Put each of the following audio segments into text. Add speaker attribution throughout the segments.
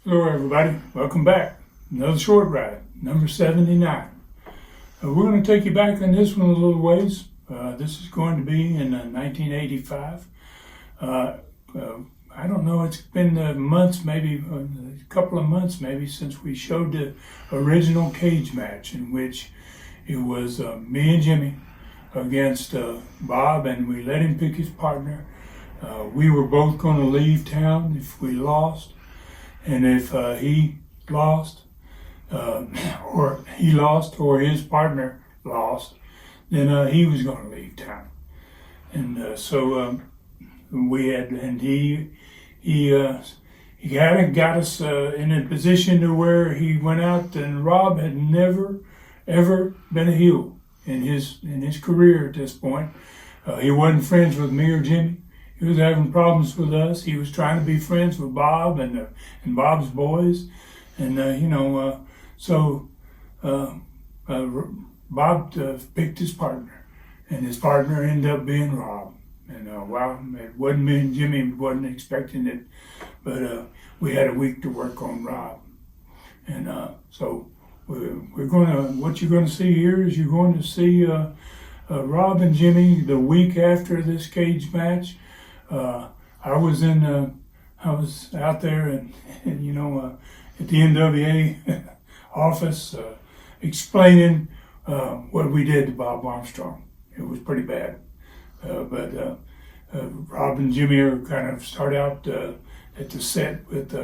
Speaker 1: Hello everybody, welcome back. Another short ride, number 79. We're going to take you back on this one a little ways. This is going to be in 1985. I don't know, it's been months, maybe a couple of months maybe, since we showed the original cage match in which it was me and Jimmy against Bob, and we let him pick his partner. We were both going to leave town if we lost. And if he lost, or his partner lost, then he was going to leave town. And so we had, and he hadn't got us in a position to where he went out, and Rob had never, ever been a heel in his career at this point. He wasn't friends with me or Jimmy. He was having problems with us. He was trying to be friends with Bob and Bob's boys, and so Bob picked his partner, and his partner ended up being Rob. And it wasn't me and Jimmy wasn't expecting it, but we had a week to work on Rob, and so we're gonna. What you're going to see here is you're going to see Rob and Jimmy the week after this cage match. I was out there and at the NWA office explaining what we did to Bob Armstrong. It was pretty bad, but Rob and Jimmy are kind of start out at the set with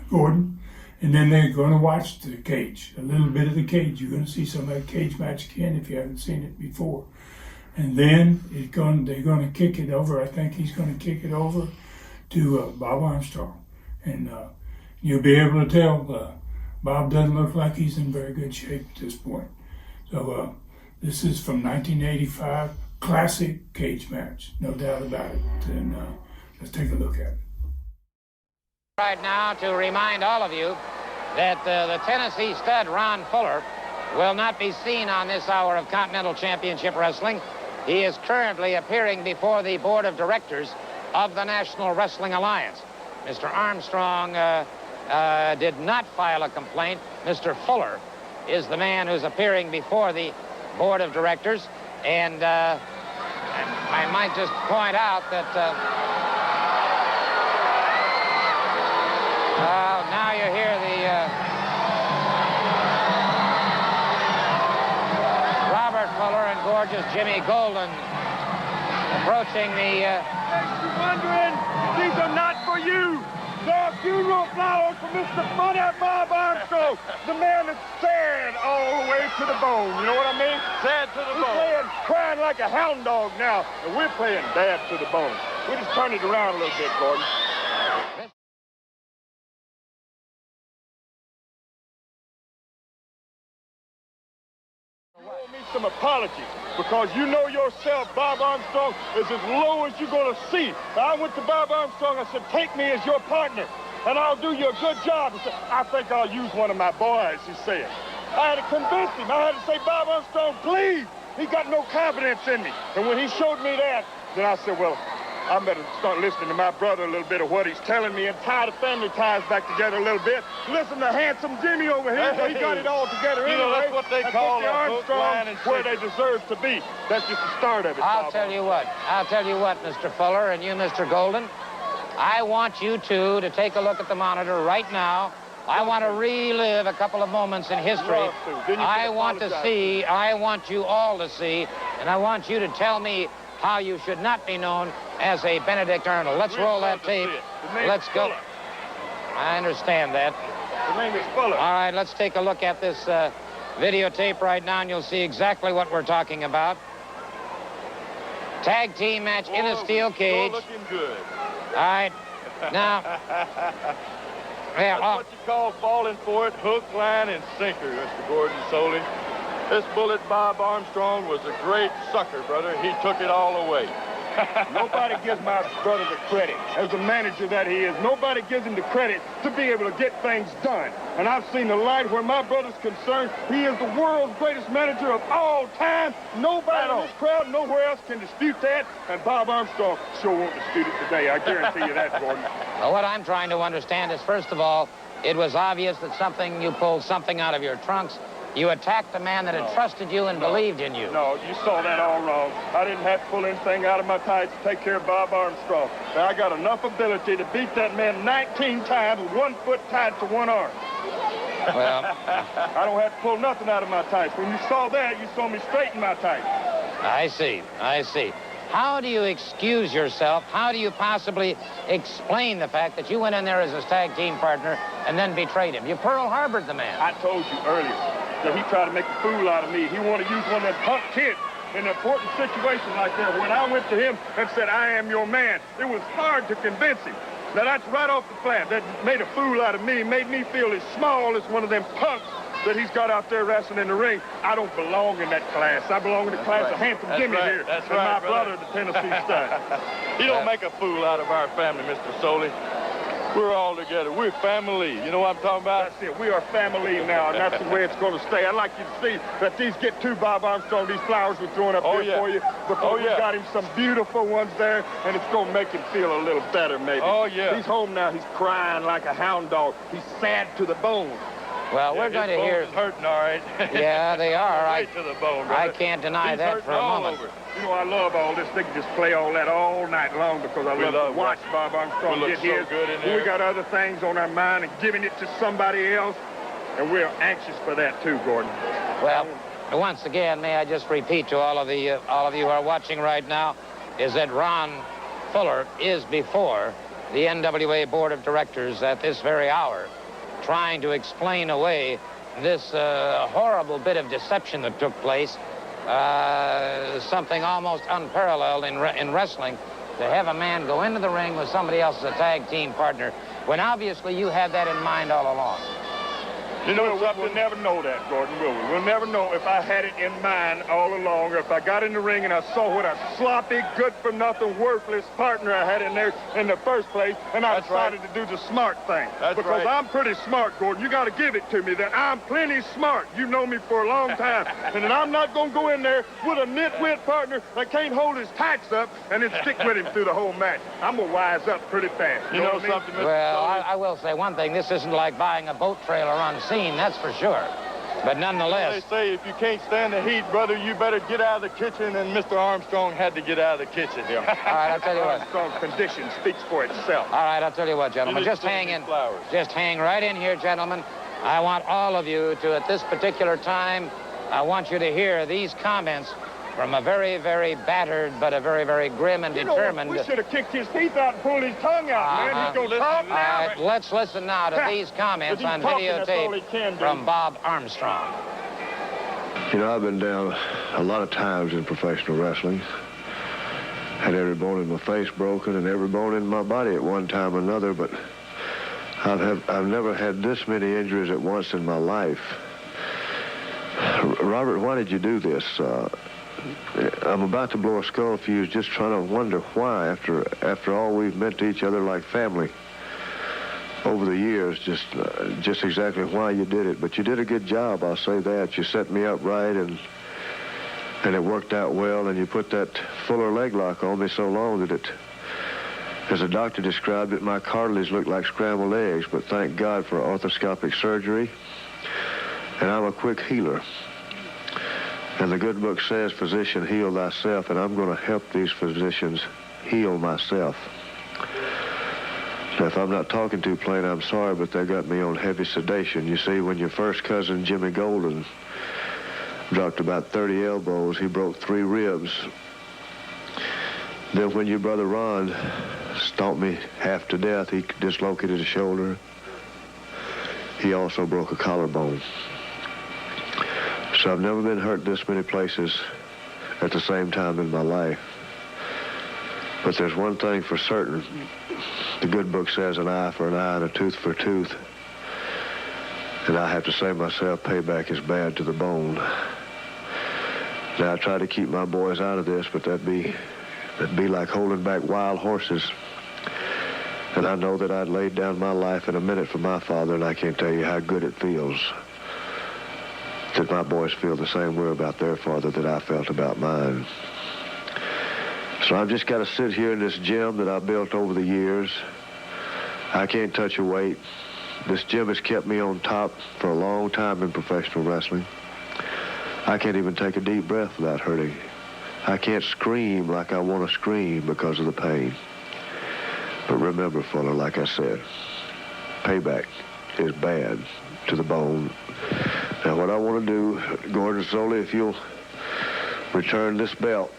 Speaker 1: Gordon, and then they're going to watch the cage, a little bit of the cage. You're going to see some of that cage match again if you haven't seen it before. And then they're going to kick it over. I think he's going to kick it over to Bob Armstrong. And you'll be able to tell Bob doesn't look like he's in very good shape at this point. So this is from 1985, classic cage match, no doubt about it. And let's take a look at it.
Speaker 2: Right now to remind all of you that the Tennessee stud Ron Fuller will not be seen on this hour of Continental Championship Wrestling. He is currently appearing before the board of directors of the National Wrestling Alliance. Mr. Armstrong did not file a complaint. Mr. Fuller is the man who's appearing before the board of directors. And I might just point out that now you hear the Fuller and gorgeous Jimmy Golden approaching the...
Speaker 3: You're wondering, these are not for you. They're funeral flowers for Mr. Funny Bob Armstrong, the man that's sad all the way to the bone. You know what I mean? Sad to the bone. We're playing crying like a hound dog now, and we're playing bad to the bone. We just turn it around a little bit, Gordon. Some apologies, because you know yourself, Bob Armstrong is as low as you're going to see. I went to Bob Armstrong, I said, take me as your partner, and I'll do you a good job. He said, I think I'll use one of my boys, he said. I had to convince him. I had to say, Bob Armstrong, please. He got no confidence in me. And when he showed me that, then I said, well, I better start listening to my brother a little bit of what he's telling me and tie the family ties back together a little bit. Listen to handsome Jimmy over here. Hey, he got it all together anyway.
Speaker 4: That's what they call
Speaker 3: the Armstrong where they deserve to be. That's just the start of it.
Speaker 2: I'll tell you what, Mr. Fuller, and you, Mr. Golden. I want you two to take a look at the monitor right now. I want to relive a couple of moments in history. I want you all to see, and I want you to tell me how you should not be known as a Benedict Arnold. Let's roll that tape. Let's go. I understand that.
Speaker 3: The name is Fuller.
Speaker 2: All right, let's take a look at this videotape right now, and you'll see exactly what we're talking about. Tag team match in a steel cage.
Speaker 4: Looking good.
Speaker 2: All right, now.
Speaker 4: That's what you call falling for it, hook, line, and sinker, Mr. Gordon Soley. This bullet, Bob Armstrong, was a great sucker, brother. He took it all away.
Speaker 3: Nobody gives my brother the credit. As the manager that he is, nobody gives him the credit to be able to get things done. And I've seen the light where my brother's concerned. He is the world's greatest manager of all time. Nobody in this crowd, nowhere else can dispute that. And Bob Armstrong sure won't dispute it today. I guarantee you that, Gordon.
Speaker 2: Well, what I'm trying to understand is, first of all, it was obvious that you pulled something out of your trunks. You attacked a man that had trusted you and believed in you.
Speaker 3: No, you saw that all wrong. I didn't have to pull anything out of my tights to take care of Bob Armstrong. Now, I got enough ability to beat that man 19 times with 1 foot tied to 1 arm.
Speaker 2: Well,
Speaker 3: I don't have to pull nothing out of my tights. When you saw that, you saw me straighten my tights.
Speaker 2: I see. How do you excuse yourself? How do you possibly explain the fact that you went in there as a tag team partner and then betrayed him? You Pearl Harbored the man.
Speaker 3: I told you earlier that he tried to make a fool out of me. He wanted to use one of them punk kids in an important situation like that. When I went to him and said, I am your man, it was hard to convince him. Now, that's right off the flat. That made a fool out of me, made me feel as small as one of them punks that he's got out there wrestling in the ring. I don't belong in that class. I belong in the class of Handsome Jimmy here.
Speaker 4: That's
Speaker 3: and
Speaker 4: right,
Speaker 3: my brother, the Tennessee Stud.
Speaker 4: You don't make a fool out of our family, Mr. Soley. We're all together. We're family. You know what I'm talking about?
Speaker 3: That's it. We are family now, and that's the way it's going to stay. I'd like you to see that these get to Bob Armstrong, these flowers we're throwing up here for you, because we got him some beautiful ones there, and it's going to make him feel a little better, maybe.
Speaker 4: Oh, yeah.
Speaker 3: He's home now. He's crying like a hound dog. He's sad to the bone.
Speaker 2: Well, we're going to hear...
Speaker 4: His bones hurting, all right.
Speaker 2: Yeah, they are.
Speaker 4: Right to the bone, brother.
Speaker 2: I can't deny that for a moment.
Speaker 3: Over. You know, I love all this. They can just play all that all night long because I love to watch Bob Armstrong get his.
Speaker 4: Good in there.
Speaker 3: We got other things on our mind and giving it to somebody else, and we're anxious for that too, Gordon.
Speaker 2: Well, once again, may I just repeat to all of you who are watching right now, is that Ron Fuller is before the NWA Board of Directors at this very hour, trying to explain away this horrible bit of deception that took place, something almost unparalleled in wrestling, to have a man go into the ring with somebody else as a tag team partner, when obviously you had that in mind all along.
Speaker 3: You know, we'll never know that, Gordon, will we? We'll never know if I had it in mind all along, or if I got in the ring and I saw what a sloppy, good-for-nothing, worthless partner I had in there in the first place, and I decided to do the smart thing. Because I'm pretty smart, Gordon. You got to give it to me that I'm plenty smart. You know me for a long time. And that I'm not going to go in there with a nitwit partner that can't hold his tights up and then stick with him through the whole match. I'm going to wise up pretty fast.
Speaker 4: You know something, Mr.
Speaker 2: Well, I will say one thing. This isn't like buying a boat trailer on scene, that's for sure. But nonetheless...
Speaker 4: They say if you can't stand the heat, brother, you better get out of the kitchen, and Mr. Armstrong had to get out of the kitchen.
Speaker 2: All right, I'll tell you what.
Speaker 3: Armstrong's condition speaks for itself.
Speaker 2: All right, I'll tell you what, gentlemen. Just hang in. Just hang right in here, gentlemen. I want all of you to, at this particular time, I want you to hear these comments from a very, very battered, but a very, very grim and determined...
Speaker 3: We should have kicked his teeth out and pulled his tongue out, man. He's going to talk now.
Speaker 2: All right, let's listen now to these comments on videotape from Bob Armstrong.
Speaker 5: You know, I've been down a lot of times in professional wrestling. Had every bone in my face broken and every bone in my body at one time or another, but I've never had this many injuries at once in my life. Robert, why did you do this? I'm about to blow a skull fuse just trying to wonder why, after all we've meant to each other like family over the years, just exactly why you did it. But you did a good job, I'll say that. You set me up right, and it worked out well, and you put that Fuller leg lock on me so long that it, as a doctor described it, my cartilage looked like scrambled eggs, but thank God for arthroscopic surgery, and I'm a quick healer. And the good book says, physician, heal thyself, and I'm going to help these physicians heal myself. Now, if I'm not talking too plain, I'm sorry, but they got me on heavy sedation. You see, when your first cousin, Jimmy Golden, dropped about 30 elbows, he broke 3 ribs. Then when your brother Ron stomped me half to death, he dislocated a shoulder. He also broke a collarbone. So I've never been hurt this many places at the same time in my life. But there's one thing for certain. The good book says an eye for an eye and a tooth for a tooth. And I have to say myself, payback is bad to the bone. Now, I try to keep my boys out of this, but that'd be It'd be like holding back wild horses. And I know that I'd laid down my life in a minute for my father, and I can't tell you how good it feels that my boys feel the same way about their father that I felt about mine. So I've just got to sit here in this gym that I built over the years. I can't touch a weight. This gym has kept me on top for a long time in professional wrestling. I can't even take a deep breath without hurting. I can't scream like I want to scream because of the pain. But remember, Fuller, like I said, payback is bad to the bone. Now, what I want to do, Gordon Soley, if you'll return this belt,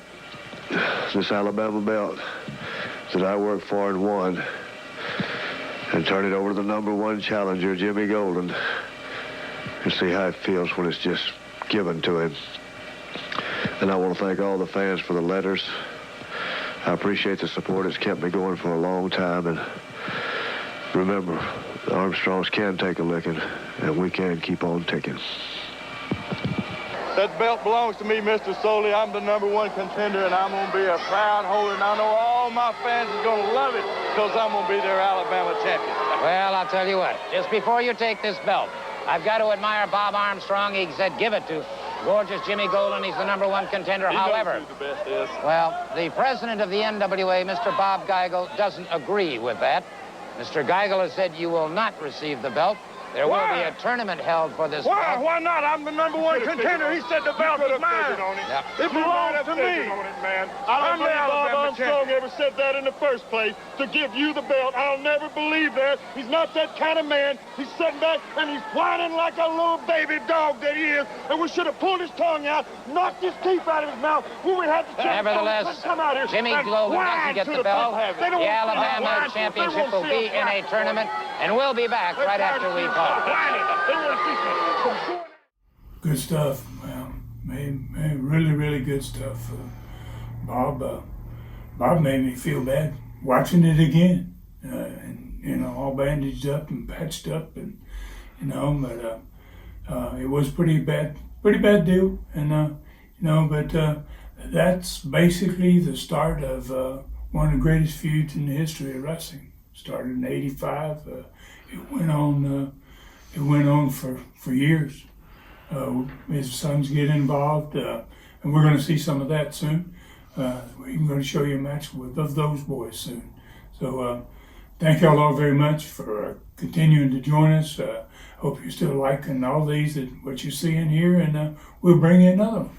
Speaker 5: this Alabama belt that I worked for and won, and turn it over to the #1 challenger, Jimmy Golden, and see how it feels when it's just given to him. And I want to thank all the fans for the letters. I appreciate the support. It's kept me going for a long time. And remember, the Armstrongs can take a licking, and we can keep on ticking.
Speaker 4: That belt belongs to me, Mr. Soley. I'm the #1 contender, and I'm going to be a proud holder. And I know all my fans are going to love it because I'm going to be their Alabama champion.
Speaker 2: Well, I'll tell you what. Just before you take this belt, I've got to admire Bob Armstrong. He said, give it to gorgeous Jimmy Golden. He's the #1 contender.
Speaker 4: He
Speaker 2: However,
Speaker 4: knows who the best is.
Speaker 2: well, the president of the NWA, Mr. Bob Geigel, doesn't agree with that. Mr. Geigel has said you will not receive the belt. There will be a tournament held for this
Speaker 3: Why?
Speaker 2: belt.
Speaker 3: Why not? I'm the #1 contender. He said the belt is mine.
Speaker 2: Yep.
Speaker 3: It belongs to me.
Speaker 4: Man.
Speaker 3: I don't believe Bob Armstrong ever said that in the first place, to give you the belt. I'll never believe that. He's not that kind of man. He's sitting back and he's whining like a little baby dog that he is. And we should have pulled his tongue out, knocked his teeth out of his mouth when we had the chance.
Speaker 2: Nevertheless,
Speaker 3: come out here
Speaker 2: Jimmy
Speaker 3: and
Speaker 2: Golden
Speaker 3: whine
Speaker 2: doesn't get
Speaker 3: to
Speaker 2: the belt.
Speaker 3: They don't
Speaker 2: The
Speaker 3: want to see
Speaker 2: Alabama
Speaker 3: us whine.
Speaker 2: championship
Speaker 3: They won't
Speaker 2: will
Speaker 3: see
Speaker 2: be
Speaker 3: us
Speaker 2: in a
Speaker 3: whine.
Speaker 2: tournament, and we'll be back right after we call.
Speaker 3: They want to see some
Speaker 1: Good stuff. Well, really, really good stuff. Bob made me feel bad watching it again, and all bandaged up and patched up, and but it was pretty bad deal, and but that's basically the start of one of the greatest feuds in the history of wrestling. Started in '85. It went on for years. His sons get involved, and we're going to see some of that soon. We're going to show you a match of those boys soon. So thank y'all all very much for continuing to join us. Hope you're still liking all these, what you're seeing here, and we'll bring you another one.